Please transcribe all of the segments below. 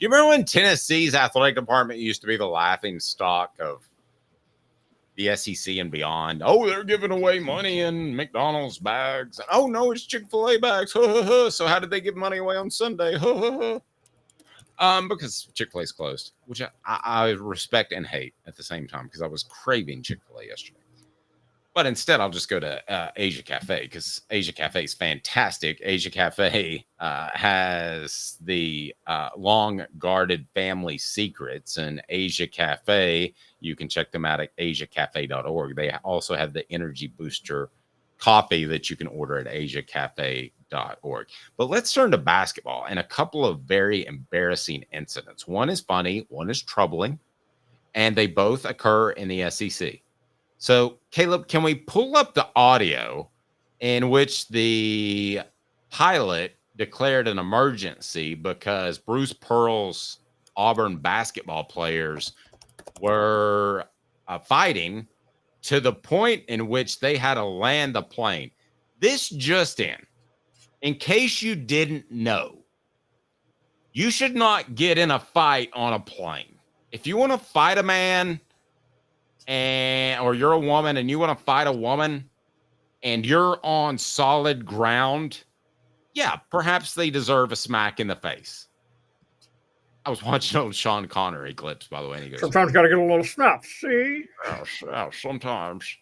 You remember when Tennessee's athletic department used to be the laughing stock of the SEC and beyond? Oh, they're giving away money in McDonald's bags. Oh, no, it's Chick-fil-A bags. So how did they give money away on Sunday? Because Chick-fil-A's closed, which I respect and hate at the same time because I was craving Chick-fil-A yesterday. But instead, I'll just go to Asia Cafe because Asia Cafe is fantastic. Asia Cafe has the long-guarded family secrets. And Asia Cafe, you can check them out at asiacafe.org. They also have the energy booster coffee that you can order at asiacafe.org. But let's turn to basketball and a couple of very embarrassing incidents. One is funny, one is troubling, and they both occur in the SEC. So, Caleb, can we pull up the audio in which the pilot declared an emergency because Bruce Pearl's Auburn basketball players were fighting to the point in which they had to land the plane? This just in case you didn't know, you should not get in a fight on a plane. If you want to fight a man or you're a woman and you want to fight a woman and you're on solid ground, yeah, perhaps they deserve a smack in the face. I was watching old Sean Connery clips, by the way. And he goes, sometimes got to get a little snap, see? Yeah, sometimes.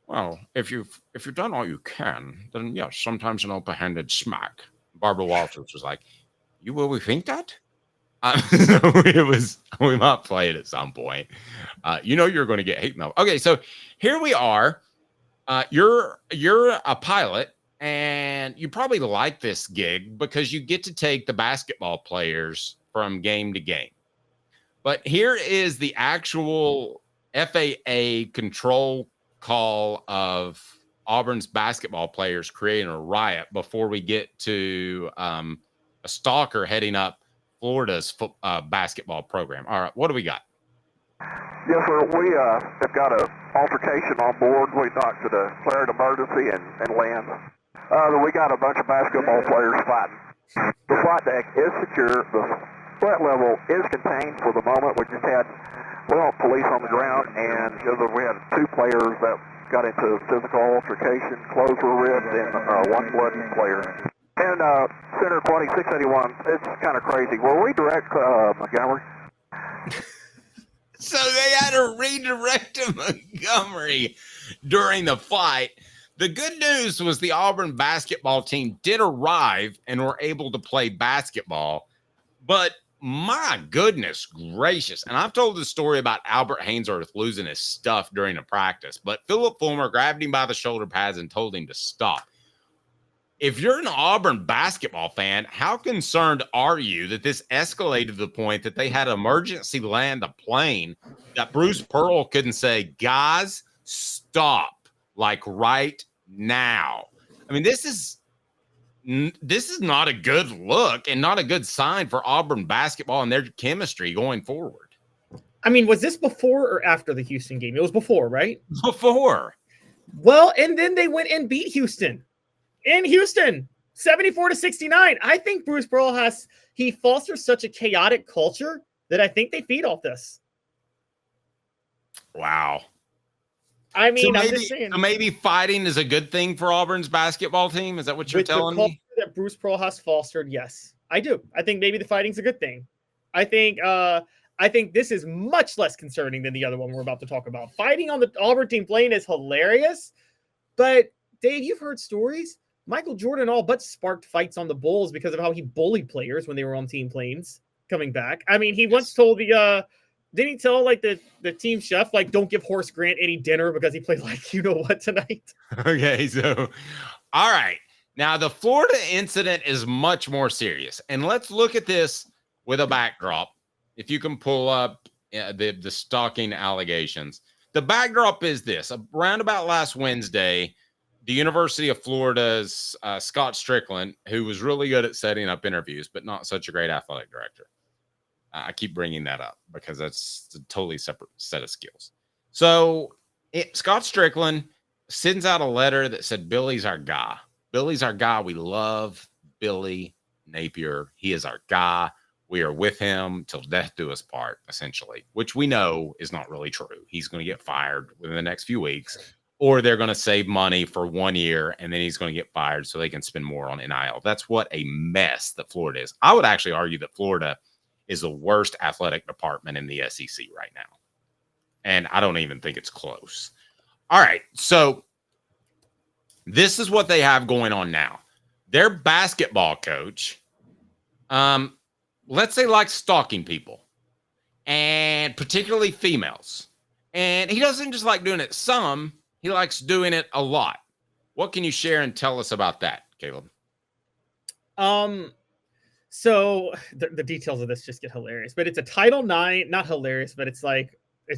Well, if you've done all you can, then yes, sometimes an open-handed smack. Barbara Walters was like, "You will we think that?" We might play it at some point. You're going to get hate mail. Okay, so here we are. You're a pilot, and you probably like this gig because you get to take the basketball players from game to game. But here is the actual FAA control call of Auburn's basketball players creating a riot before we get to a stalker heading up Florida's basketball program. All right, what do we got? Yes, sir. We have got an altercation on board. We knocked to declare an emergency and land. We got a bunch of basketball players fighting. The flight deck is secure. The threat level is contained for the moment. We just had police on the ground, and we had two players that got into physical altercation. Clothes were ripped, and one bloody player. And Center 2681, it's kind of crazy. Were we direct Montgomery? So they had to redirect to Montgomery during the fight. The good news was the Auburn basketball team did arrive and were able to play basketball. But my goodness gracious. And I've told the story about Albert Hainsworth losing his stuff during a practice. But Philip Fulmer grabbed him by the shoulder pads and told him to stop. If you're an Auburn basketball fan, how concerned are you that this escalated to the point that they had to emergency land a plane that Bruce Pearl couldn't say, guys, stop, like right now? I mean, this is not a good look and not a good sign for Auburn basketball and their chemistry going forward. I mean, was this before or after the Houston game? It was before, right? Before. Well, and then they went and beat Houston. In Houston, 74-69. I think Bruce Pearl he fosters such a chaotic culture that I think they feed off this. Wow. I mean, so I'm just saying. Maybe fighting is a good thing for Auburn's basketball team. Is that what you're telling me? That Bruce Pearl has fostered, yes, I do. I think maybe the fighting's a good thing. I think this is much less concerning than the other one we're about to talk about. Fighting on the Auburn team plane is hilarious, but Dave, you've heard stories. Michael Jordan all but sparked fights on the Bulls because of how he bullied players when they were on team planes coming back. I mean, he once told didn't he tell the team chef, don't give Horace Grant any dinner because he played what tonight? Okay, so all right. Now the Florida incident is much more serious. And let's look at this with a backdrop. If you can pull up the stalking allegations. The backdrop is this. Around about last Wednesday, the University of Florida's Scott Strickland, who was really good at setting up interviews, but not such a great athletic director. I keep bringing that up because that's a totally separate set of skills. So Scott Strickland sends out a letter that said, Billy's our guy. Billy's our guy. We love Billy Napier. He is our guy. We are with him till death do us part, essentially, which we know is not really true. He's going to get fired within the next few weeks, or they're going to save money for 1 year and then he's going to get fired so they can spend more on NIL. That's what a mess that Florida is. I would actually argue that Florida is the worst athletic department in the SEC right now. And I don't even think it's close. All right. So this is what they have going on now. Their basketball coach, let's say, likes stalking people, and particularly females. And he doesn't just like doing it some, he likes doing it a lot. What can you share and tell us about that, Caleb? So the details of this just get hilarious, but it's a Title IX, not hilarious, but it's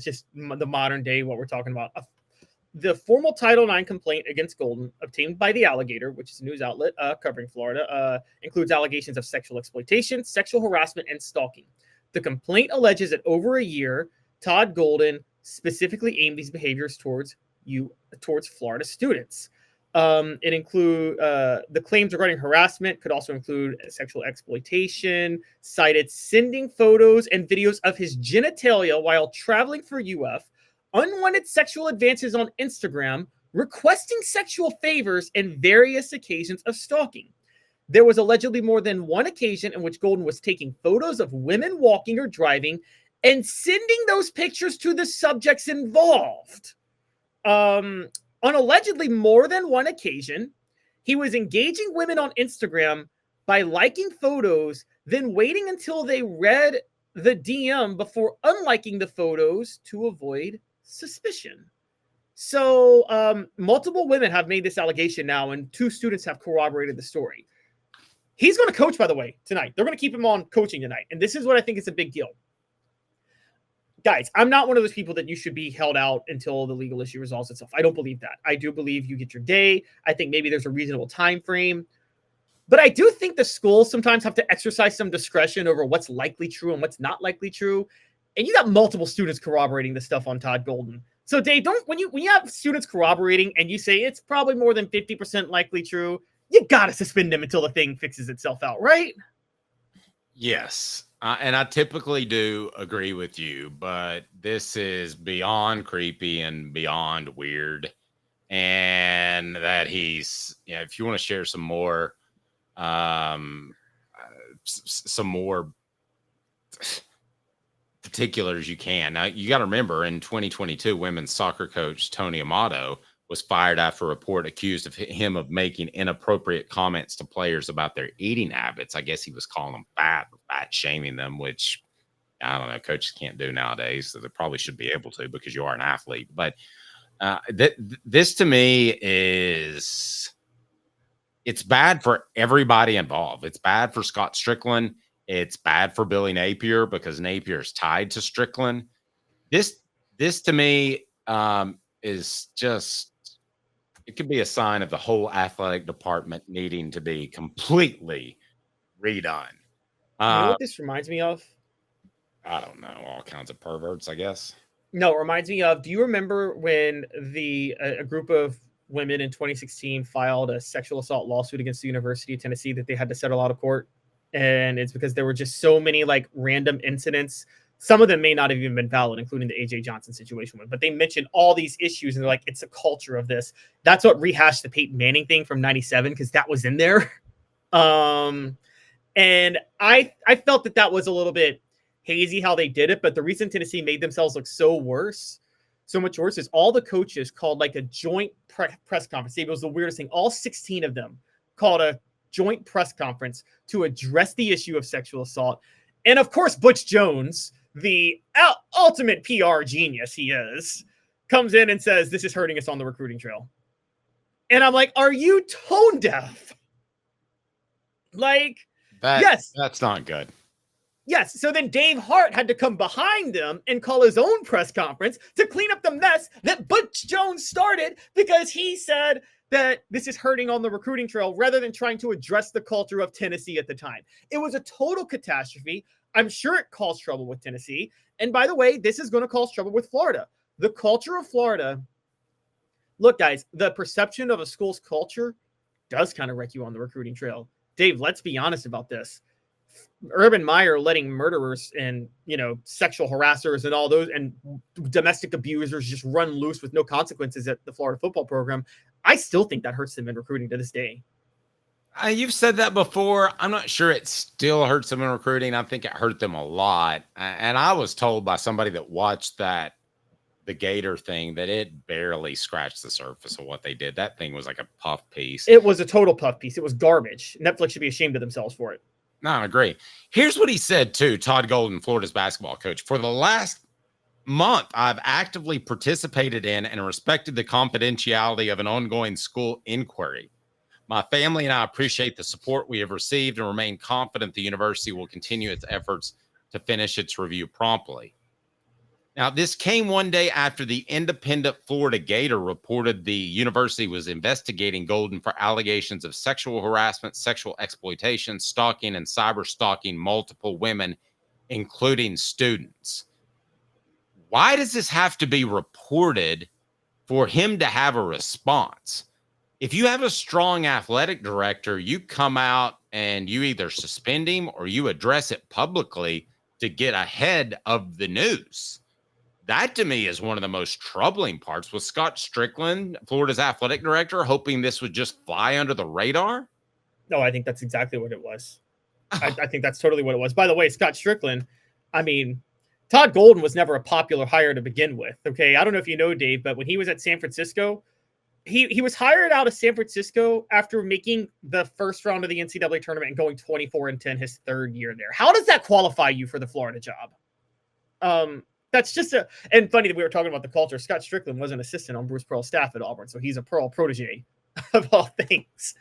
just the modern day, what we're talking about. The formal Title IX complaint against Golden, obtained by The Alligator, which is a news outlet covering Florida, includes allegations of sexual exploitation, sexual harassment, and stalking. The complaint alleges that over a year, Todd Golden specifically aimed these behaviors towards Florida students. It include the claims regarding harassment could also include sexual exploitation, cited sending photos and videos of his genitalia while traveling for UF, unwanted sexual advances on Instagram, requesting sexual favors, and various occasions of stalking. There was allegedly more than one occasion in which Golden was taking photos of women walking or driving and sending those pictures to the subjects involved. On allegedly more than one occasion, he was engaging women on Instagram by liking photos, then waiting until they read the DM before unliking the photos to avoid suspicion. So multiple women have made this allegation now, and 2 students have corroborated the story. He's going to coach, by the way, tonight. They're going to keep him on coaching tonight. And this is what I think is a big deal. Guys, I'm not one of those people that you should be held out until the legal issue resolves itself. I don't believe that. I do believe you get your day. I think maybe there's a reasonable time frame. But I do think the schools sometimes have to exercise some discretion over what's likely true and what's not likely true. And you got multiple students corroborating this stuff on Todd Golden. So Dave, when you have students corroborating and you say it's probably more than 50% likely true, you got to suspend them until the thing fixes itself out, right? Yes. And I typically do agree with you, but this is beyond creepy and beyond weird. And that he's, if you want to share some more particulars, you can. Now, you got to remember, in 2022, women's soccer coach Tony Amato was fired after a report accused of him of making inappropriate comments to players about their eating habits. I guess he was calling them fat shaming them, which I don't know, coaches can't do nowadays. So they probably should be able to, because you are an athlete. But this to me it's bad for everybody involved. It's bad for Scott Strickland. It's bad for Billy Napier, because Napier is tied to Strickland. This to me is just, it could be a sign of the whole athletic department needing to be completely redone. You know what this reminds me of? I don't know, all kinds of perverts, I guess. No, it reminds me of, do you remember when a group of women in 2016 filed a sexual assault lawsuit against the University of Tennessee that they had to settle out of court? And it's because there were just so many random incidents. Some of them may not have even been valid, including the AJ Johnson situation one, but they mentioned all these issues and they're like, it's a culture of this. That's what rehashed the Peyton Manning thing from 97, because that was in there. And I felt that was a little bit hazy how they did it, but the reason Tennessee made themselves look so much worse is all the coaches called a joint press conference. It was the weirdest thing. All 16 of them called a joint press conference to address the issue of sexual assault. And of course, Butch Jones, the ultimate PR genius he is, comes in and says, this is hurting us on the recruiting trail. And I'm like, are you tone deaf? Yes. That's not good. Yes. So then Dave Hart had to come behind them and call his own press conference to clean up the mess that Butch Jones started, because he said that this is hurting on the recruiting trail rather than trying to address the culture of Tennessee at the time. It was a total catastrophe. I'm sure it caused trouble with Tennessee. And by the way, this is going to cause trouble with Florida. The culture of Florida. Look, guys, the perception of a school's culture does kind of wreck you on the recruiting trail. Dave, let's be honest about this. Urban Meyer letting murderers and, sexual harassers and all those and domestic abusers just run loose with no consequences at the Florida football program, I still think that hurts them in recruiting to this day. You've said that before. I'm not sure it still hurts them in recruiting. I think it hurt them a lot. And I was told by somebody that watched the Gator thing, that it barely scratched the surface of what they did. That thing was like a puff piece. It was a total puff piece. It was garbage. Netflix should be ashamed of themselves for it. No, I agree. Here's what he said too, Todd Golden, Florida's basketball coach. For the last month, I've actively participated in and respected the confidentiality of an ongoing school inquiry. My family and I appreciate the support we have received and remain confident the university will continue its efforts to finish its review promptly. Now, this came one day after the independent Florida Gator reported the university was investigating Golden for allegations of sexual harassment, sexual exploitation, stalking, and cyber stalking multiple women, including students. Why does this have to be reported for him to have a response? If you have a strong athletic director, you come out and you either suspend him or you address it publicly to get ahead of the news. That to me is one of the most troubling parts. Was Scott Strickland, Florida's athletic director, hoping this would just fly under the radar? No, I think that's exactly what it was. I think that's totally what it was. By the way, Scott Strickland, Todd Golden was never a popular hire to begin with. Okay. I don't know if you know, Dave, but when he was at San Francisco, he was hired out of San Francisco after making the first round of the NCAA tournament and going 24-10 his third year there. How does that qualify you for the Florida job? That's just and funny that we were talking about the culture. Scott Strickland was an assistant on Bruce Pearl's staff at Auburn, so he's a Pearl protege of all things.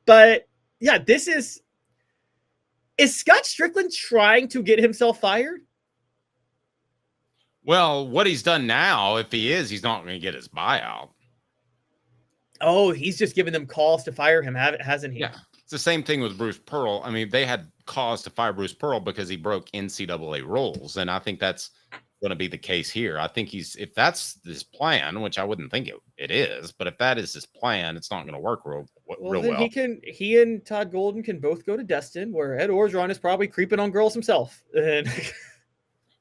But yeah, is Scott Strickland trying to get himself fired? Well, what he's done now, if he is, he's not going to get his buyout. Oh, he's just giving them calls to fire him, hasn't he? Yeah, it's the same thing with Bruce Pearl. They had cause to fire Bruce Pearl because he broke NCAA rules, and I think that's going to be the case here. I think if that's his plan, which I wouldn't think it is, but if that is his plan, it's not going to work real well. He and Todd Golden can both go to Destin, where Ed Orgeron is probably creeping on girls himself.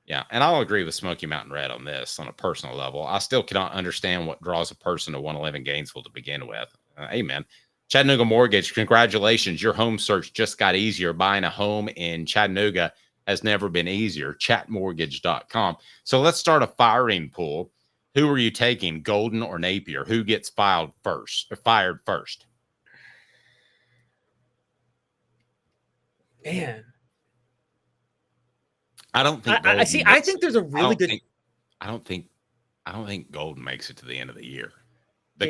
Yeah, and I'll agree with Smoky Mountain Red on this on a personal level. I still cannot understand what draws a person to want to live in Gainesville to begin with. Amen. Chattanooga Mortgage, congratulations. Your home search just got easier. Buying a home in Chattanooga has never been easier. Chatmortgage.com. So let's start a firing pool. Who are you taking, Golden or Napier? Who gets fired first? Man. I don't think. I think there's a really good. I don't think Golden makes it to the end of the year,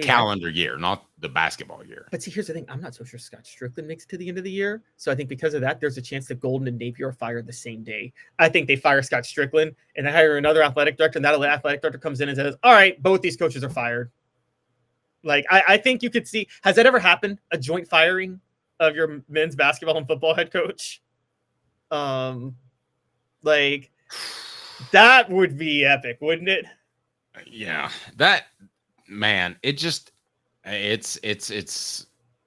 calendar year, not the basketball year. But see, here's the thing: I'm not so sure Scott Strickland makes it to the end of the year. So I think because of that, there's a chance that Golden and Napier are fired the same day. I think they fire Scott Strickland and they hire another athletic director, and that athletic director comes in and says, "All right, both these coaches are fired." Like I think you could see. Has that ever happened? A joint firing of your men's basketball and football head coach? Like that would be epic, wouldn't it? Yeah, that man, it's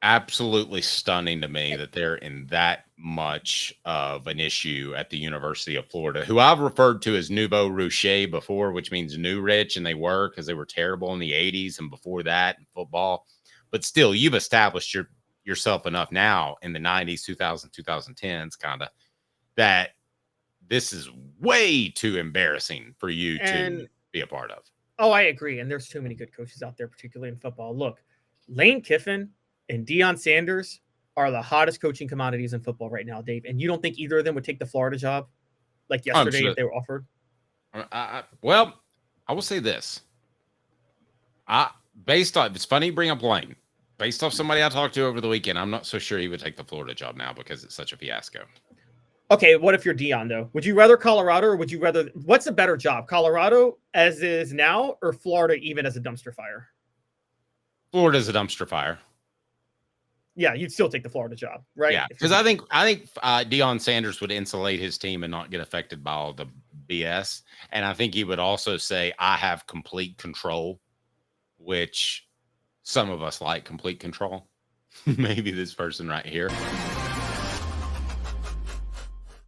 absolutely stunning to me that they're in that much of an issue at the University of Florida, who I've referred to as Nouveau Riche before, which means new rich, and they were because they were terrible in the 80s and before that in football. But still, you've established yourself enough now in the 90s, 2010s, kind of, that this is way too embarrassing for you to be a part of. Oh, I agree. And there's too many good coaches out there, particularly in football. Look, Lane Kiffin and Deion Sanders are the hottest coaching commodities in football right now, Dave. And you don't think either of them would take the Florida job like yesterday if they were offered? Well, I will say this. It's funny you bring up Lane. Based off somebody I talked to over the weekend, I'm not so sure he would take the Florida job now because it's such a fiasco. Okay, what if you're Deion, though? Would you rather Colorado or would you rather – what's a better job, Colorado as is now or Florida even as a dumpster fire? Florida's a dumpster fire. Yeah, you'd still take the Florida job, right? Yeah, because I think Deion Sanders would insulate his team and not get affected by all the BS. And I think he would also say, I have complete control, which some of us like complete control. Maybe this person right here.